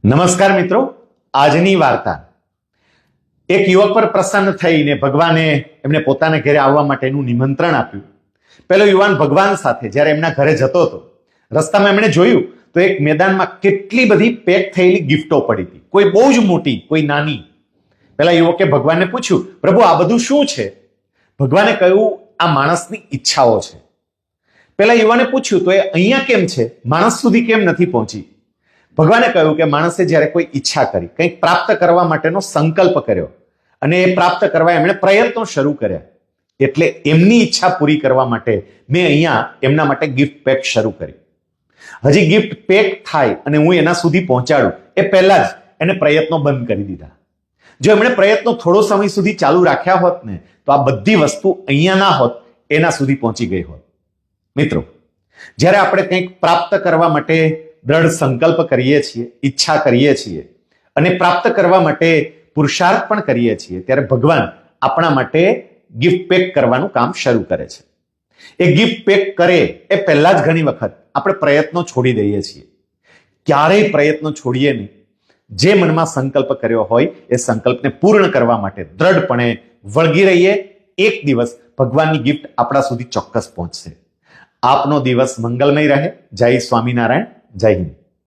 નમસ્કાર મિત્રો, આજની વાર્તા એક યુવક પર પ્રસન્ન થઈને ભગવાને એમને પોતાના ઘરે આવવા માટેનું નિમંત્રણ આપ્યું. પેલો યુવાન ભગવાન સાથે જ્યારે એમના ઘરે જતો હતો, રસ્તામાં એમણે જોયું તો એક મેદાનમાં કેટલી બધી પેક થયેલી ગિફ્ટો પડી હતી, કોઈ બહુ જ મોટી, કોઈ નાની. પેલા યુવકે ભગવાનને પૂછ્યું, પ્રભુ આ બધું શું છે? ભગવાને કહ્યું, આ માણસની ઈચ્છાઓ છે. પેલા યુવાને પૂછ્યું, તો એ અહીંયા કેમ છે, માણસ સુધી કેમ નથી પહોંચી? ભગવાને કહ્યું કે માણસે જ્યારે કોઈ ઈચ્છા કરી, કંઈક પ્રાપ્ત કરવા માટેનો સંકલ્પ કર્યો અને એ પ્રાપ્ત કરવા એમણે પ્રયત્નો શરૂ કર્યા, એટલે એમની ઈચ્છા પૂરી કરવા માટે મેં અહીંયા એમના માટે ગિફ્ટ પેક શરૂ કરી. હજી ગિફ્ટ પેક થાય અને હું એના સુધી પહોંચાડું એ પહેલા જ એને પ્રયત્નો બંધ કરી દીધા. જો એમણે પ્રયત્નો થોડો સમય સુધી ચાલુ રાખ્યા હોત ને તો આ બધી વસ્તુ અહીંયા ના હોત, એના સુધી પહોંચી ગઈ હોત. મિત્રો, જ્યારે આપણે કંઈક પ્રાપ્ત કરવા માટે દ્રઢ સંકલ્પ કરીએ છીએ, ઈચ્છા કરીએ છીએ અને પ્રાપ્ત કરવા માટે પુરુષાર્થ પણ કરીએ છીએ, ત્યારે ભગવાન આપણા માટે ગિફ્ટ પેક કરવાનું કામ શરૂ કરે છે. એ ગિફ્ટ પેક કરે એ પહેલા જ ઘણી વખત આપણે પ્રયત્નો છોડી દઈએ છીએ. ક્યારેય પ્રયત્નો છોડીએ નહીં. જે મનમાં સંકલ્પ કર્યો હોય એ સંકલ્પને પૂર્ણ કરવા માટે દ્રઢપણે વળગી રહીએ. એક દિવસ ભગવાનની ગિફ્ટ આપણા સુધી ચોક્કસ પહોંચશે. આપનો દિવસ મંગલમય રહે. જય સ્વામિનારાયણ. જય હિન્દ.